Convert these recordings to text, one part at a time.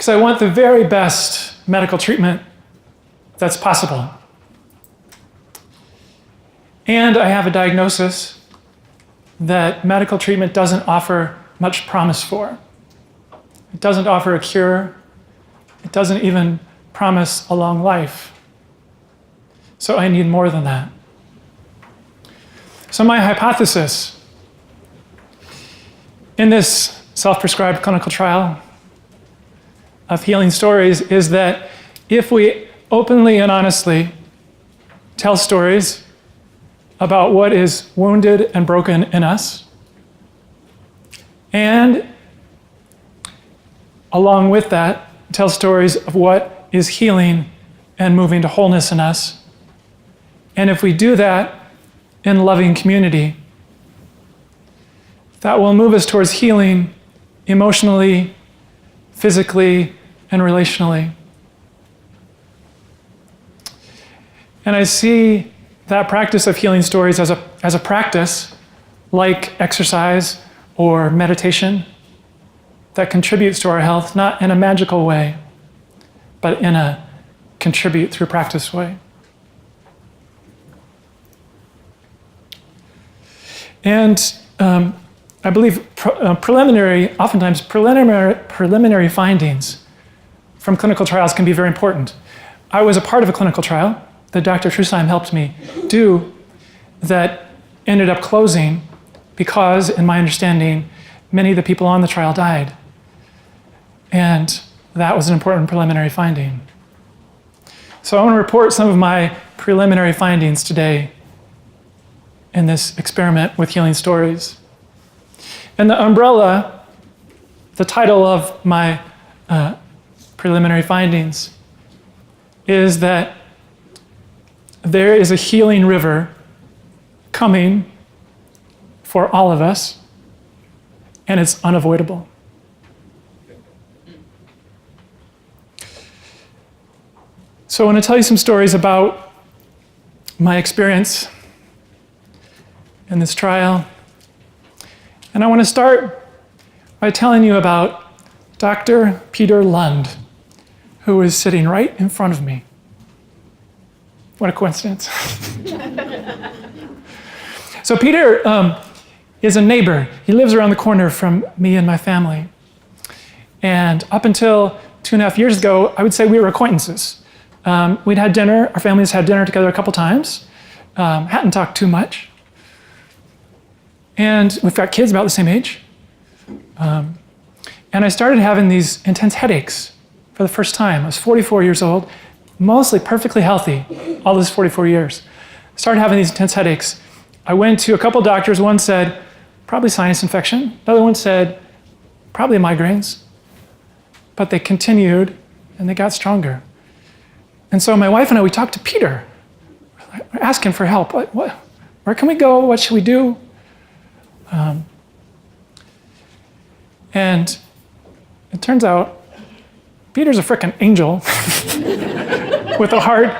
because I want the very best medical treatment that's possible. And I have a diagnosis that medical treatment doesn't offer much promise for. It doesn't offer a cure. It doesn't even promise a long life. So I need more than that. So my hypothesis in this self-prescribed clinical trial of healing stories is that if we openly and honestly tell stories about what is wounded and broken in us, and along with that, tell stories of what is healing and moving to wholeness in us, and if we do that in loving community, that will move us towards healing emotionally, physically, and relationally. And I see that practice of healing stories as a practice like exercise or meditation that contributes to our health, not in a magical way, but in a contribute through practice way. And I believe oftentimes preliminary findings from clinical trials can be very important. I was a part of a clinical trial that Dr. Trusheim helped me do that ended up closing because, in my understanding, many of the people on the trial died. And that was an important preliminary finding. So I want to report some of my preliminary findings today in this experiment with healing stories. And the umbrella, the title of my preliminary findings is that there is a healing river coming for all of us, and it's unavoidable. So I want to tell you some stories about my experience in this trial. And I want to start by telling you about Dr. Peter Lund, who is sitting right in front of me. What a coincidence. So Peter is a neighbor. He lives around the corner from me and my family. And up until 2.5 years ago, I would say we were acquaintances. We'd had dinner, our families had dinner together a couple times, hadn't talked too much. And we've got kids about the same age. And I started having these intense headaches for the first time. I was 44 years old, mostly perfectly healthy, all those 44 years. Started having these intense headaches. I went to a couple doctors. One said, probably sinus infection. Another one said, probably migraines. But they continued, and they got stronger. And so my wife and I, we talked to Peter. We're asking for help. Where can we go? What should we do? And it turns out Peter's a frickin' angel with a heart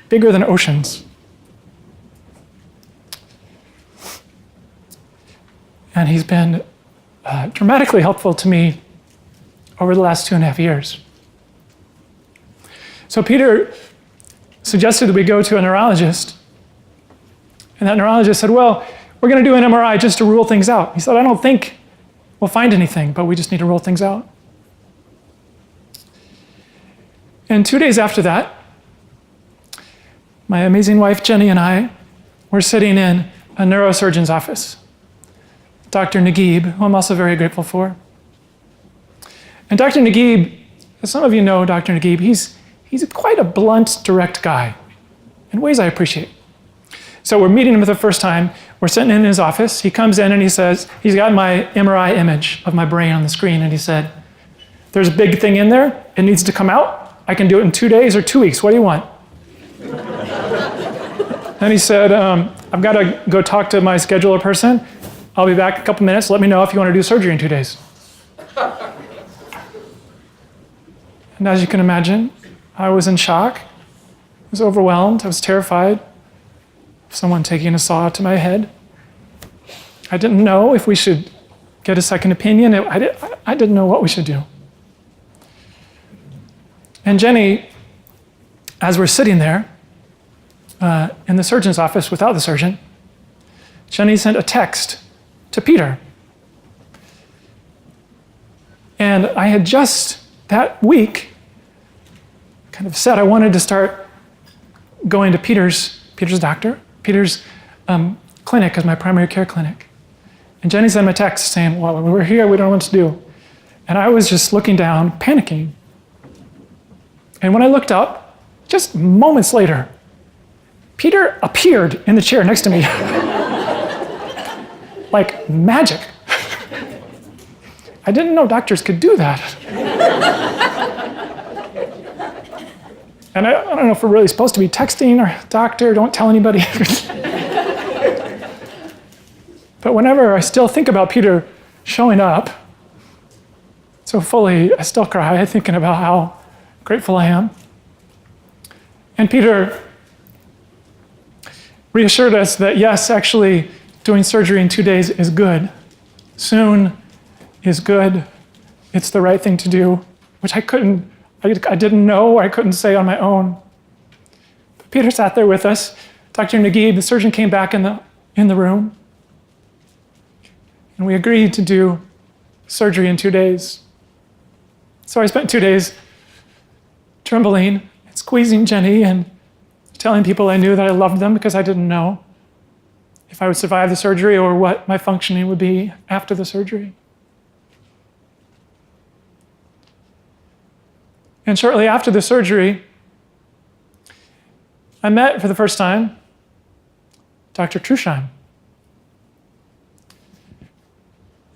bigger than oceans. And he's been dramatically helpful to me over the last 2.5 years. So Peter suggested that we go to a neurologist. And that neurologist said, well, we're going to do an MRI just to rule things out. He said, I don't think we'll find anything, but we just need to rule things out. And 2 days after that, my amazing wife, Jenny, and I were sitting in a neurosurgeon's office, Dr. Naguib, who I'm also very grateful for. And Dr. Naguib, as some of you know Dr. Naguib, he's quite a blunt, direct guy in ways I appreciate. So we're meeting him for the first time. We're sitting in his office. He comes in and he says, he's got my MRI image of my brain on the screen, and he said, there's a big thing in there. It needs to come out. I can do it in 2 days or 2 weeks. What do you want? And he said, I've got to go talk to my scheduler person. I'll be back in a couple minutes. Let me know if you want to do surgery in 2 days. And as you can imagine, I was in shock. I was overwhelmed. I was terrified of someone taking a saw to my head. I didn't know if we should get a second opinion. I didn't know what we should do. And Jenny, as we're sitting there in the surgeon's office without the surgeon, Jenny sent a text to Peter. And I had just that week kind of said I wanted to start going to Peter's doctor, Peter's clinic as my primary care clinic. And Jenny sent me a text saying, well, we're here, we don't know what to do. And I was just looking down, panicking. And when I looked up, just moments later, Peter appeared in the chair next to me. Like magic. I didn't know doctors could do that. And I don't know if we're really supposed to be texting our doctor, don't tell anybody. But whenever I still think about Peter showing up so fully, I still cry thinking about how grateful I am. And Peter reassured us that yes, actually doing surgery in 2 days is good. Soon is good. It's the right thing to do, which I didn't know, or I couldn't say on my own. But Peter sat there with us. Dr. Naguib, the surgeon, came back in the room. And we agreed to do surgery in 2 days. So I spent 2 days trembling and squeezing Jenny and telling people I knew that I loved them because I didn't know if I would survive the surgery or what my functioning would be after the surgery. And shortly after the surgery, I met for the first time Dr. Trusheim.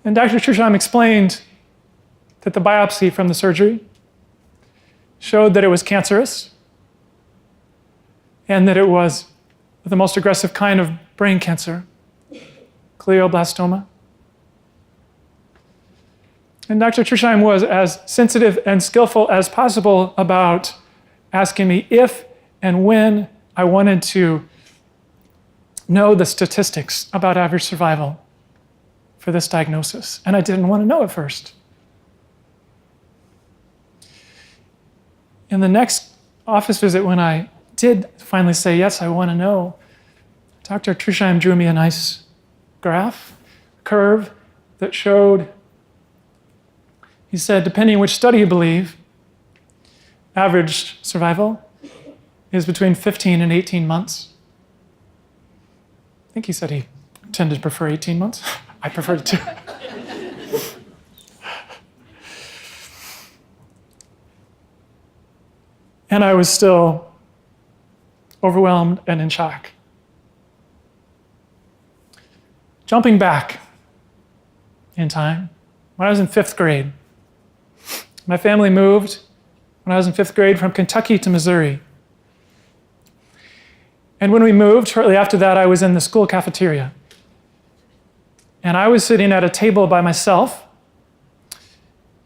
And Dr. Trusheim explained that the biopsy from the surgery showed that it was cancerous and that it was the most aggressive kind of brain cancer, glioblastoma. And Dr. Trusheim was as sensitive and skillful as possible about asking me if and when I wanted to know the statistics about average survival for this diagnosis. And I didn't want to know at first. In the next office visit, when I did finally say, yes, I want to know, Dr. Trusheim drew me a nice curve that showed, he said, depending on which study you believe, average survival is between 15 and 18 months. I think he said he tended to prefer 18 months. I preferred it too. And I was still overwhelmed and in shock. Jumping back in time, when I was in 5th grade, my family moved when I was in 5th grade from Kentucky to Missouri. And when we moved, shortly after that, I was in the school cafeteria. And I was sitting at a table by myself,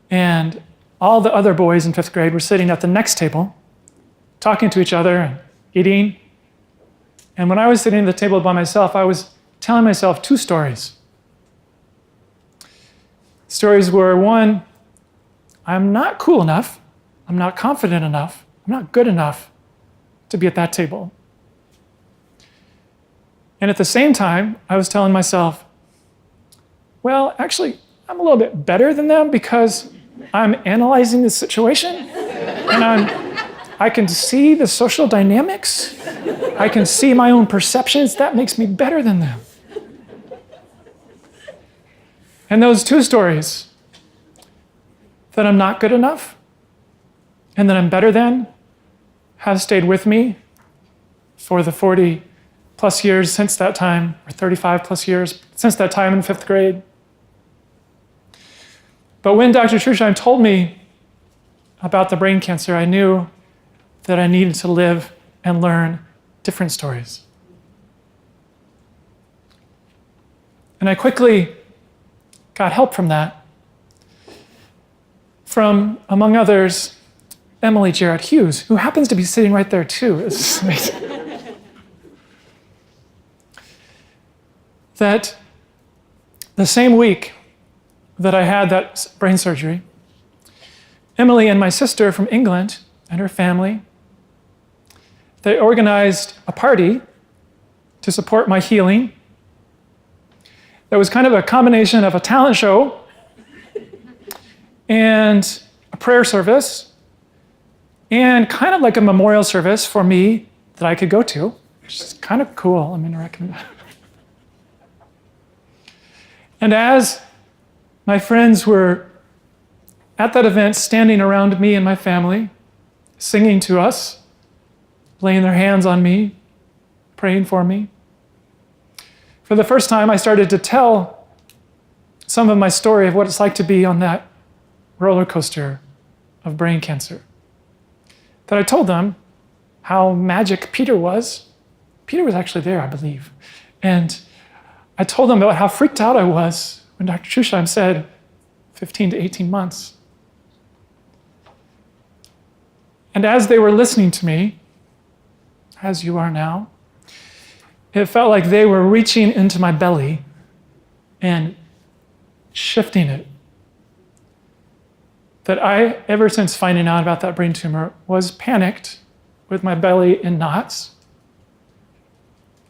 and all the other boys in 5th grade were sitting at the next table, talking to each other and eating. And when I was sitting at the table by myself, I was telling myself 2 stories. Stories were, one, I'm not cool enough, I'm not confident enough, I'm not good enough to be at that table. And at the same time, I was telling myself, well, actually, I'm a little bit better than them because I'm analyzing the situation and I can see the social dynamics. I can see my own perceptions. That makes me better than them. And those 2 stories, that I'm not good enough and that I'm better than, have stayed with me for the 40 plus years since that time, or 35 plus years since that time in 5th grade. But when Dr. Trusheim told me about the brain cancer, I knew that I needed to live and learn different stories. And I quickly got help from that, from, among others, Emily Jarrett Hughes, who happens to be sitting right there too. It's amazing. That the same week that I had that brain surgery, Emily and my sister from England, and her family. They organized a party to support my healing. It was kind of a combination of a talent show and a prayer service and kind of like a memorial service for me that I could go to, which is kind of cool. I recommend that. And as my friends were at that event, standing around me and my family, singing to us, laying their hands on me, praying for me, for the first time, I started to tell some of my story of what it's like to be on that roller coaster of brain cancer. That I told them how magic Peter was. Peter was actually there, I believe. And I told them about how freaked out I was when Dr. Trusheim said 15 to 18 months. And as they were listening to me, as you are now, it felt like they were reaching into my belly and shifting it. That I, ever since finding out about that brain tumor, was panicked with my belly in knots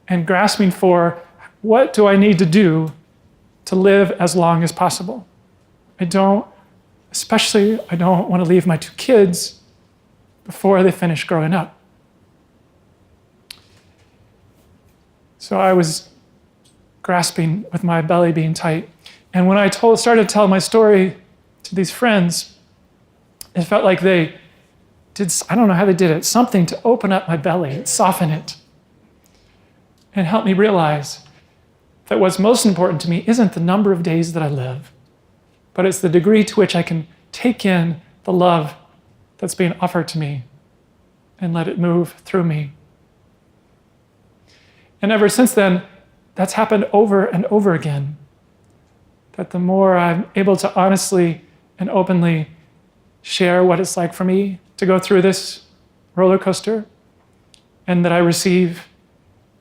and grasping for what do I need to do to live as long as possible. I don't want to leave my 2 kids before they finish growing up. So I was grasping with my belly being tight. And when I started to tell my story to these friends, it felt like they did, I don't know how they did it, something to open up my belly, soften it, and help me realize that what's most important to me isn't the number of days that I live, but it's the degree to which I can take in the love that's being offered to me and let it move through me. And ever since then, that's happened over and over again. That the more I'm able to honestly and openly share what it's like for me to go through this roller coaster, and that I receive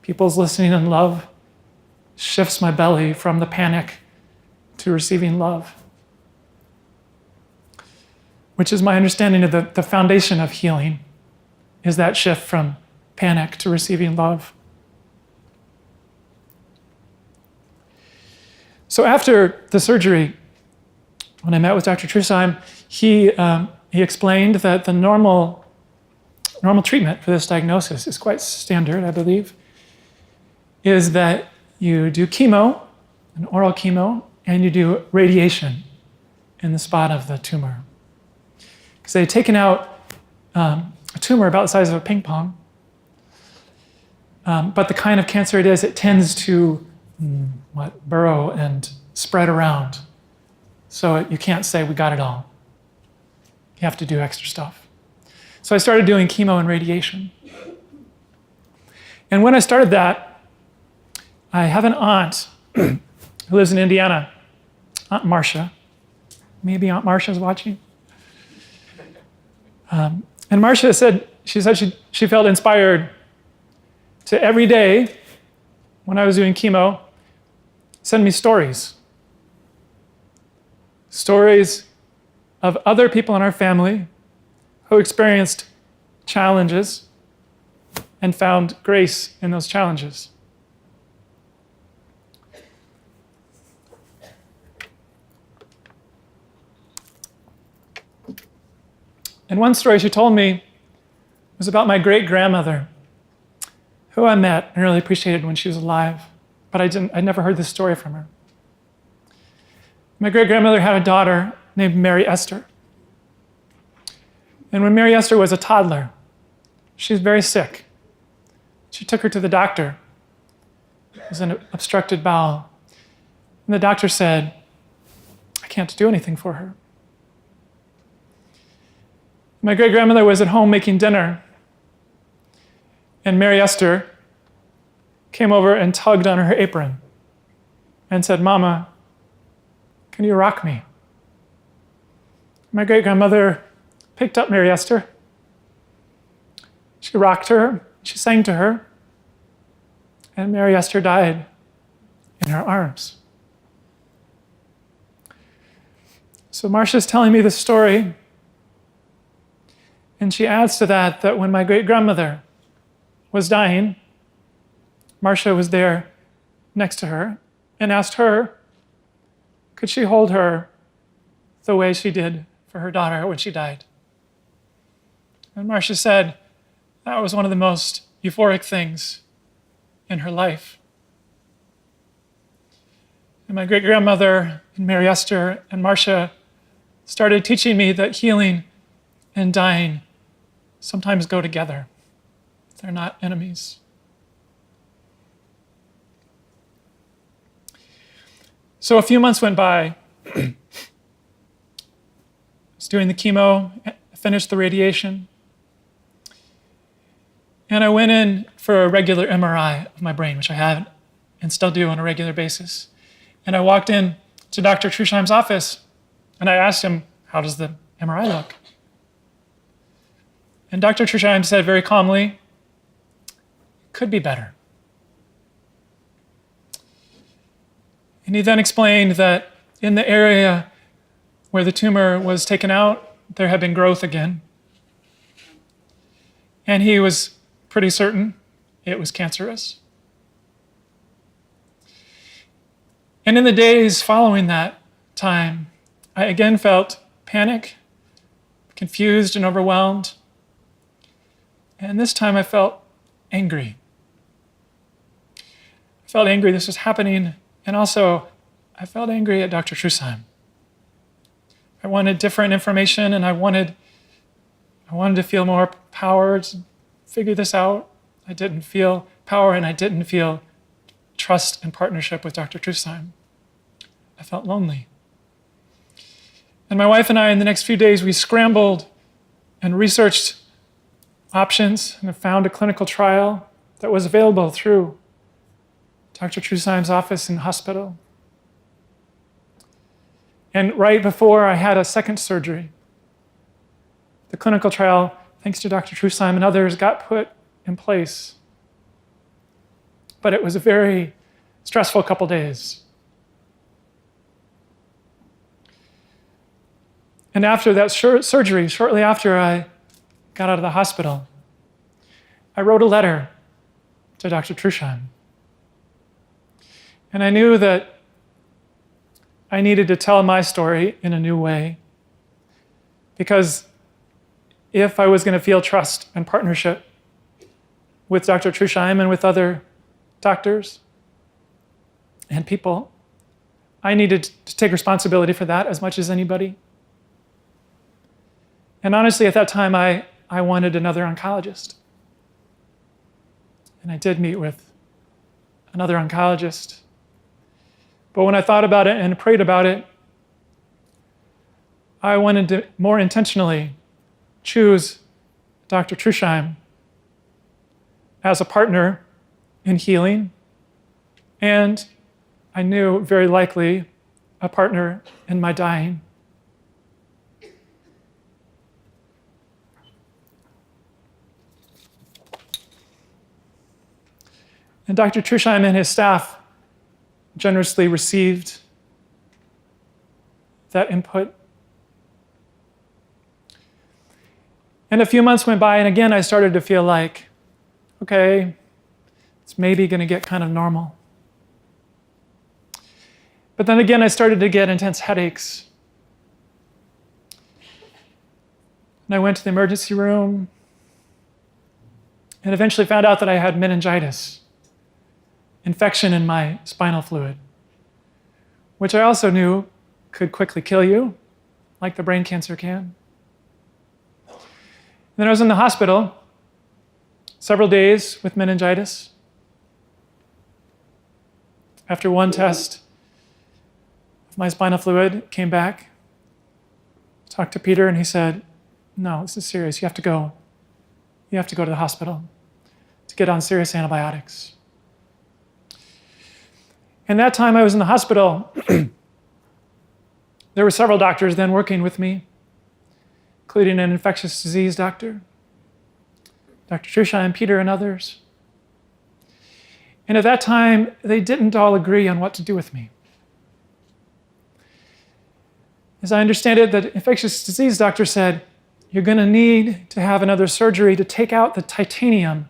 people's listening and love, shifts my belly from the panic to receiving love. Which is my understanding of the foundation of healing, is that shift from panic to receiving love. So after the surgery, when I met with Dr. Trusheim, he explained that the normal treatment for this diagnosis is quite standard, I believe, is that you do chemo, an oral chemo, and you do radiation in the spot of the tumor. Because they had taken out a tumor about the size of a ping pong, but the kind of cancer it is, it tends to burrow and spread around. So you can't say we got it all. You have to do extra stuff. So I started doing chemo and radiation. And when I started that, I have an aunt who lives in Indiana, Aunt Marcia. Maybe Aunt Marcia's watching. And Marcia said she felt inspired to every day when I was doing chemo, send me stories. Stories of other people in our family who experienced challenges and found grace in those challenges. And one story she told me was about my great-grandmother, who I met and really appreciated when she was alive, but I never heard this story from her. My great-grandmother had a daughter named Mary Esther. And when Mary Esther was a toddler, she was very sick. She took her to the doctor. It was an obstructed bowel. And the doctor said, I can't do anything for her. My great-grandmother was at home making dinner, and Mary Esther came over and tugged on her apron and said, Mama, can you rock me? My great-grandmother picked up Mary Esther. She rocked her, she sang to her, and Mary Esther died in her arms. So Marcia's telling me this story, And she adds to that that when my great-grandmother was dying, Marcia was there next to her and asked her, could she hold her the way she did for her daughter when she died? And Marcia said that was one of the most euphoric things in her life. And my great-grandmother and Mary Esther and Marcia started teaching me that healing and dying sometimes go together. They're not enemies. So a few months went by. I was doing the chemo, finished the radiation, and I went in for a regular MRI of my brain, which I had and still do on a regular basis. And I walked in to Dr. Trusheim's office, and I asked him, how does the MRI look? And Dr. Trusheim said very calmly, could be better. And he then explained that in the area where the tumor was taken out, there had been growth again. And he was pretty certain it was cancerous. And in the days following that time, I again felt panic, confused and overwhelmed. And this time I felt angry. I felt angry this was happening, and also I felt angry at Dr. Trusheim. I wanted different information, and I wanted to feel more power to figure this out. I didn't feel power, and I didn't feel trust and partnership with Dr. Trusheim. I felt lonely. And my wife and I, in the next few days, we scrambled and researched options and found a clinical trial that was available through Dr. Trusheim's office and hospital. And right before I had a second surgery, the clinical trial, thanks to Dr. Trusheim and others, got put in place. But it was a very stressful couple days. And after that surgery, shortly after I got out of the hospital, I wrote a letter to Dr. Trusheim. And I knew that I needed to tell my story in a new way, because if I was going to feel trust and partnership with Dr. Trusheim and with other doctors and people, I needed to take responsibility for that as much as anybody. And honestly, at that time, I wanted another oncologist. And I did meet with another oncologist. But when I thought about it and prayed about it, I wanted to more intentionally choose Dr. Trusheim as a partner in healing, and I knew very likely a partner in my dying. And Dr. Trusheim and his staff generously received that input. And a few months went by, and again, I started to feel like, okay, it's maybe going to get kind of normal. But then again, I started to get intense headaches. And I went to the emergency room and eventually found out that I had meningitis, infection in my spinal fluid, which I also knew could quickly kill you, like the brain cancer can. And then I was in the hospital several days with meningitis. After one test of my spinal fluid came back, talked to Peter, and he said, no, this is serious. You have to go. You have to go to the hospital to get on serious antibiotics. And that time I was in the hospital, there were several doctors then working with me, including an infectious disease doctor, Dr. Trusheim, Peter, and others. And at that time, they didn't all agree on what to do with me. As I understand it, the infectious disease doctor said, you're going to need to have another surgery to take out the titanium,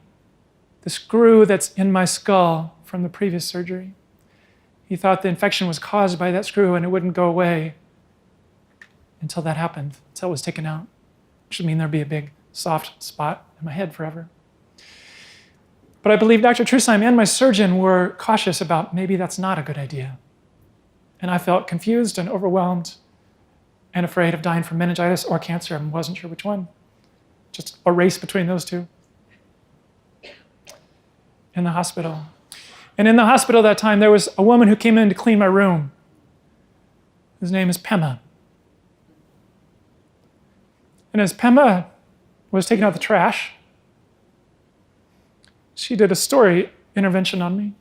the screw that's in my skull from the previous surgery. He thought the infection was caused by that screw and it wouldn't go away until that happened, until it was taken out, which would mean there'd be a big soft spot in my head forever. But I believe Dr. Trusheim and my surgeon were cautious about maybe that's not a good idea. And I felt confused and overwhelmed and afraid of dying from meningitis or cancer. I wasn't sure which one. Just a race between those two. In the hospital. And in the hospital that time, there was a woman who came in to clean my room. His name is Pema. And as Pema was taking out the trash, she did a story intervention on me.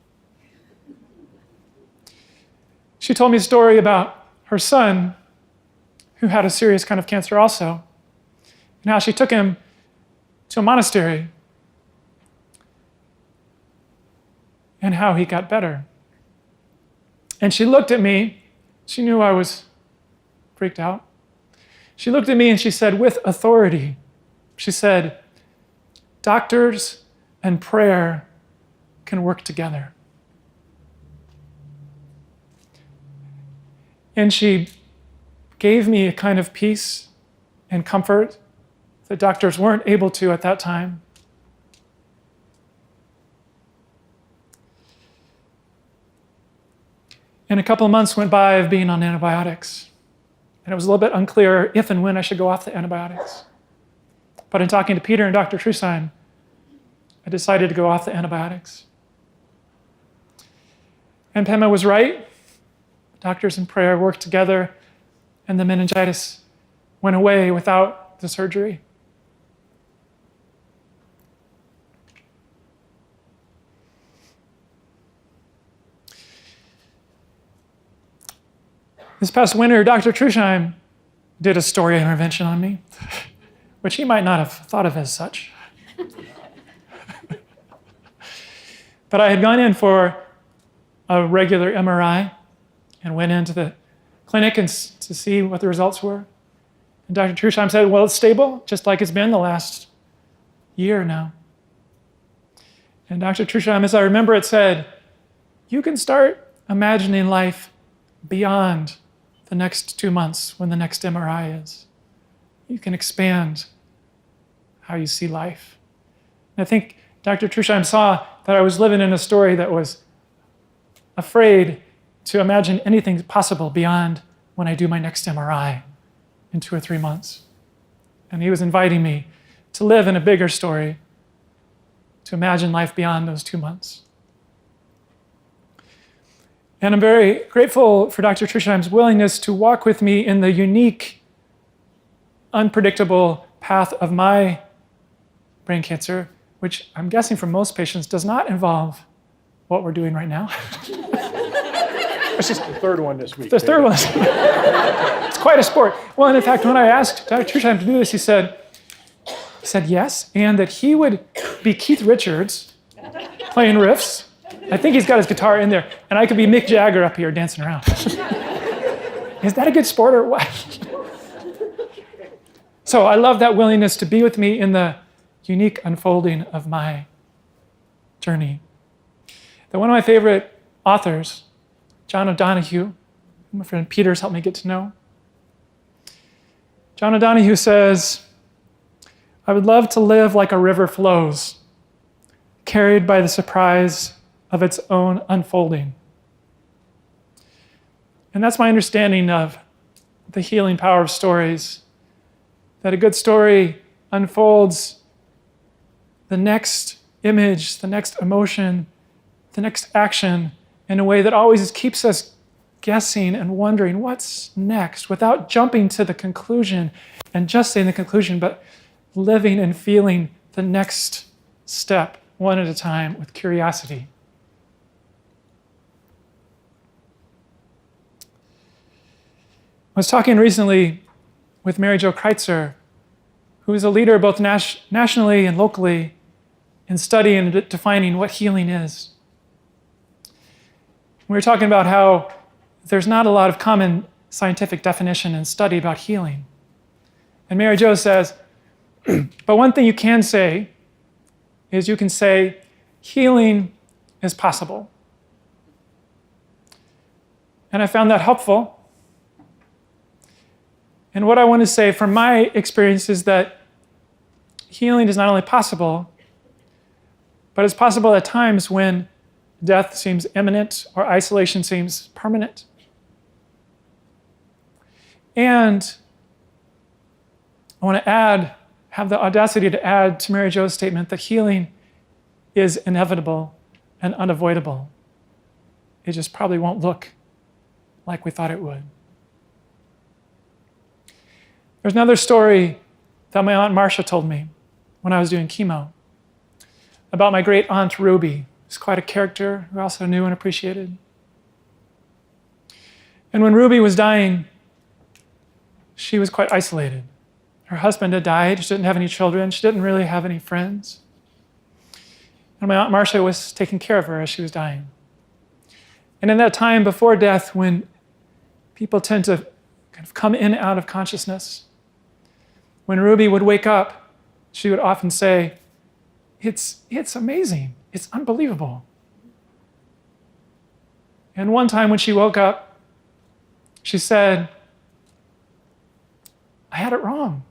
She told me a story about her son, who had a serious kind of cancer also, and how she took him to a monastery and how he got better. And she looked at me. She knew I was freaked out. She looked at me and she said, with authority, she said, doctors and prayer can work together. And she gave me a kind of peace and comfort that doctors weren't able to at that time. And a couple of months went by of being on antibiotics. And it was a little bit unclear if and when I should go off the antibiotics. But in talking to Peter and Dr. Trusheim, I decided to go off the antibiotics. And Pema was right. Doctors and prayer worked together, and the meningitis went away without the surgery. This past winter, Dr. Trusheim did a story intervention on me, which he might not have thought of as such. But I had gone in for a regular MRI and went into the clinic to see what the results were. And Dr. Trusheim said, well, it's stable, just like it's been the last year now. And Dr. Trusheim, as I remember it, said, you can start imagining life beyond the next 2 months when the next MRI is. You can expand how you see life. And I think Dr. Trusheim saw that I was living in a story that was afraid to imagine anything possible beyond when I do my next MRI in 2 or 3 months. And he was inviting me to live in a bigger story, to imagine life beyond those 2 months. And I'm very grateful for Dr. Trusheim's willingness to walk with me in the unique, unpredictable path of my brain cancer, which I'm guessing for most patients does not involve what we're doing right now. It's just the third one this week. The third one. It's quite a sport. Well, and in fact, when I asked Dr. Trusheim to do this, he said yes, and that he would be Keith Richards playing riffs. I think he's got his guitar in there, and I could be Mick Jagger up here dancing around. Is that a good sport or what? So I love that willingness to be with me in the unique unfolding of my journey. That one of my favorite authors, John O'Donohue, who my friend Peter's helped me get to know. John O'Donohue says, I would love to live like a river flows, carried by the surprise of its own unfolding. And that's my understanding of the healing power of stories, that a good story unfolds the next image, the next emotion, the next action in a way that always keeps us guessing and wondering what's next without jumping to the conclusion and just saying the conclusion, but living and feeling the next step one at a time with curiosity. I was talking recently with Mary Jo Kreitzer, who is a leader both nationally and locally in studying and defining what healing is. We were talking about how there's not a lot of common scientific definition and study about healing. And Mary Jo says, But one thing you can say is you can say, healing is possible. And I found that helpful. And what I want to say from my experience is that healing is not only possible, but it's possible at times when death seems imminent or isolation seems permanent. And I want to have the audacity to add to Mary Jo's statement that healing is inevitable and unavoidable. It just probably won't look like we thought it would. There's another story that my Aunt Marcia told me when I was doing chemo about my great aunt Ruby. She's quite a character who I also knew and appreciated. And when Ruby was dying, she was quite isolated. Her husband had died. She didn't have any children. She didn't really have any friends. And my Aunt Marcia was taking care of her as she was dying. And in that time before death, when people tend to kind of come in and out of consciousness, when Ruby would wake up, she would often say, it's amazing. It's unbelievable. And one time when she woke up, she said, I had it wrong.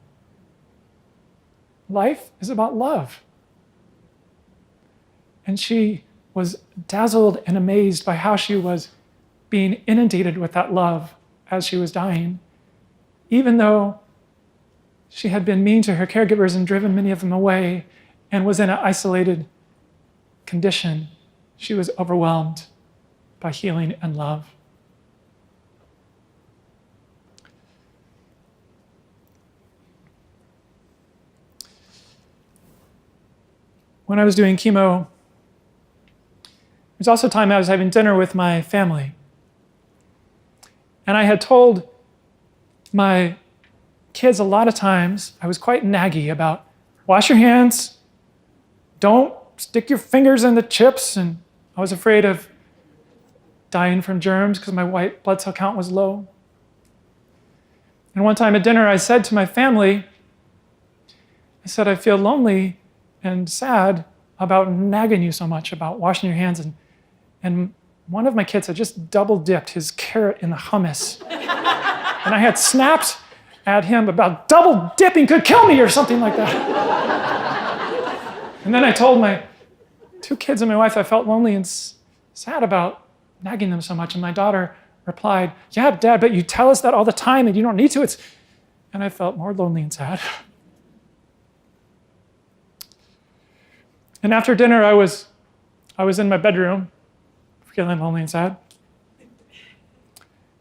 Life is about love. And she was dazzled and amazed by how she was being inundated with that love as she was dying, even though she had been mean to her caregivers and driven many of them away and was in an isolated condition. She was overwhelmed by healing and love. When I was doing chemo, there was also a time I was having dinner with my family. And I had told my kids a lot of times, I was quite naggy about wash your hands, don't stick your fingers in the chips, and I was afraid of dying from germs because my white blood cell count was low. And one time at dinner, I said to my family, I said, I feel lonely and sad about nagging you so much about washing your hands. And one of my kids had just double dipped his carrot in the hummus. And I had snapped at him about double dipping could kill me or something like that. And then I told my two kids and my wife I felt lonely and sad about nagging them so much. And my daughter replied, yeah, Dad, but you tell us that all the time and you don't need to. And I felt more lonely and sad. And after dinner, I was in my bedroom, feeling lonely and sad.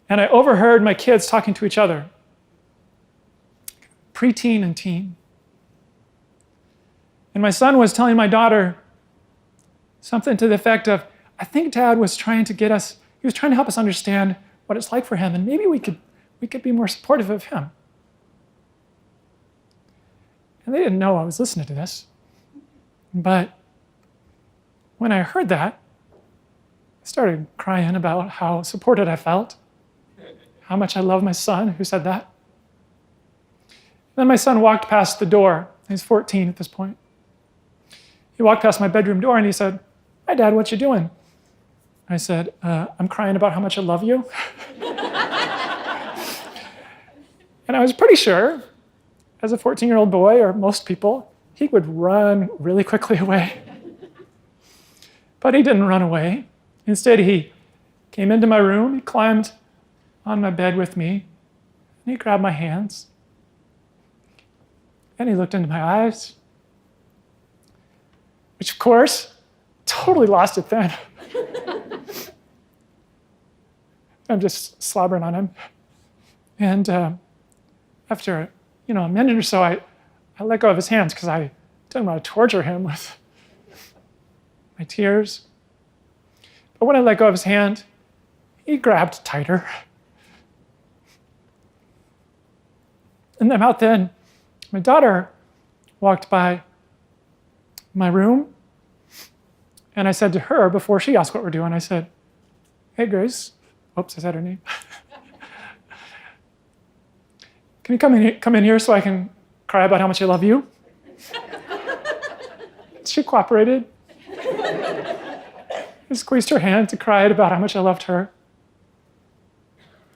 And I overheard my kids talking to each other, preteen and teen. And my son was telling my daughter something to the effect of, I think Dad was trying to get us, he was trying to help us understand what it's like for him, and maybe we could be more supportive of him. And they didn't know I was listening to this. But when I heard that, I started crying about how supported I felt, how much I love my son who said that. Then my son walked past the door. He's 14 at this point. He walked past my bedroom door and he said, hi, Dad, what you doing? I said, I'm crying about how much I love you. And I was pretty sure, as a 14-year-old boy, or most people, he would run really quickly away. But he didn't run away. Instead, he came into my room, he climbed on my bed with me, and he grabbed my hands. And he looked into my eyes, which of course, totally lost it then. I'm just slobbering on him. And after a minute or so, I let go of his hands because I didn't want to torture him with my tears. But when I let go of his hand, he grabbed tighter. And about then, my daughter walked by my room, and I said to her, before she asked what we're doing, I said, hey, Grace. Oops, I said her name. Can you come in here so I can cry about how much I love you? she cooperated. I squeezed her hand and cried about how much I loved her.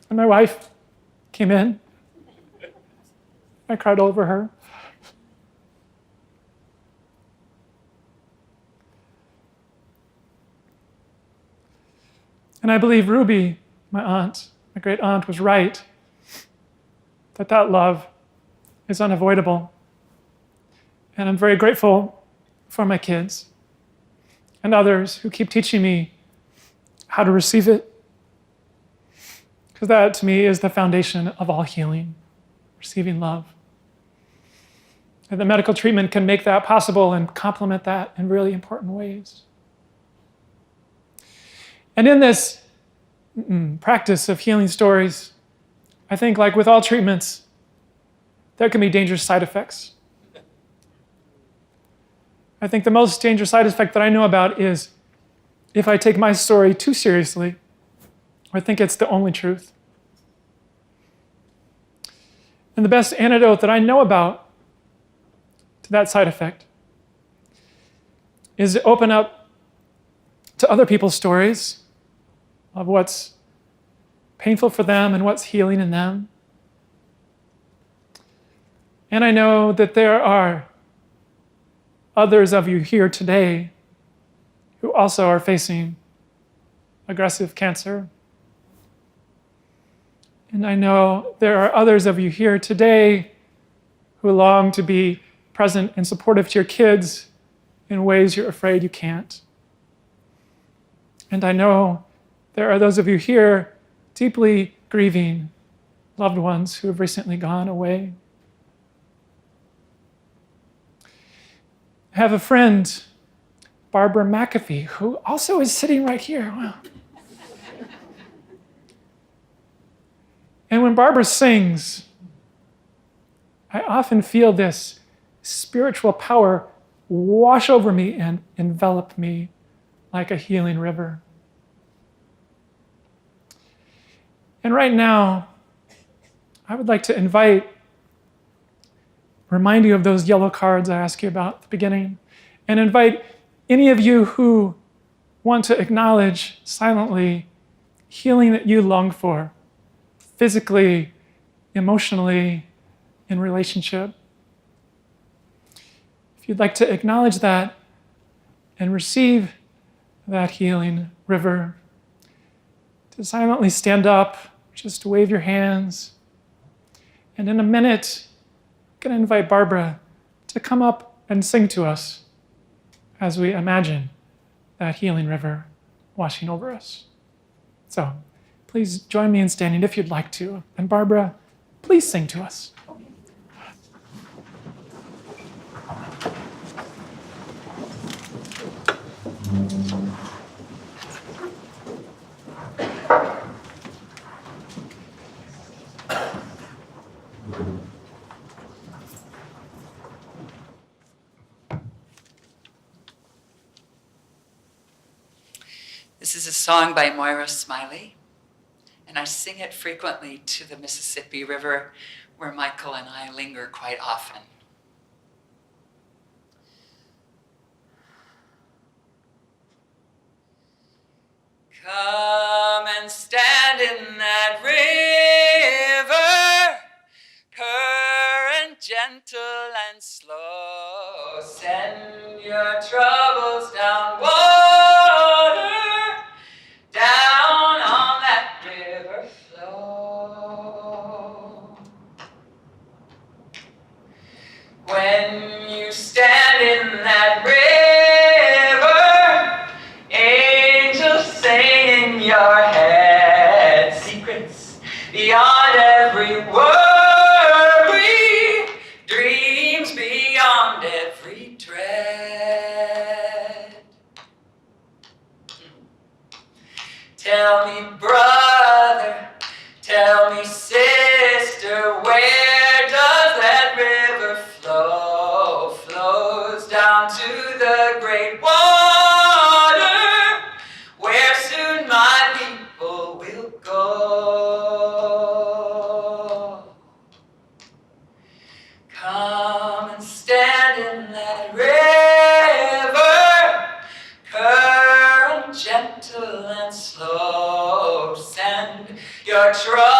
And my wife came in. I cried over her. And I believe Ruby, my aunt, my great aunt, was right that love is unavoidable. And I'm very grateful for my kids and others who keep teaching me how to receive it. Because that, to me, is the foundation of all healing, receiving love. And the medical treatment can make that possible and complement that in really important ways. And in this practice of healing stories, I think, like with all treatments, there can be dangerous side effects. I think the most dangerous side effect that I know about is if I take my story too seriously, or think it's the only truth. And the best antidote that I know about to that side effect is to open up to other people's stories of what's painful for them and what's healing in them. And I know that there are others of you here today who also are facing aggressive cancer. And I know there are others of you here today who long to be present and supportive to your kids in ways you're afraid you can't. And I know there are those of you here deeply grieving loved ones who have recently gone away. I have a friend, Barbara McAfee, who also is sitting right here. Wow. And when Barbara sings, I often feel this spiritual power wash over me and envelop me like a healing river. And right now, I would like to remind you of those yellow cards I asked you about at the beginning, and invite any of you who want to acknowledge silently healing that you long for, physically, emotionally, in relationship. If you'd like to acknowledge that and receive that healing river, to silently stand up, just wave your hands, and in a minute, I'm going to invite Barbara to come up and sing to us as we imagine that healing river washing over us. So please join me in standing if you'd like to. And Barbara, please sing to us. This is a song by Moira Smiley, and I sing it frequently to the Mississippi River, where Michael and I linger quite often. Come and stand in that river, current gentle and slow. Send your troubles down water, down on that river flow. When you stand in that river, angels sing in your head, secrets beyond every worry, dreams beyond every dread. Tell me, brother, tell me, sister, where does that river flow? Flows down to the great water, where soon my people will go. Come and stand in that river, trouble.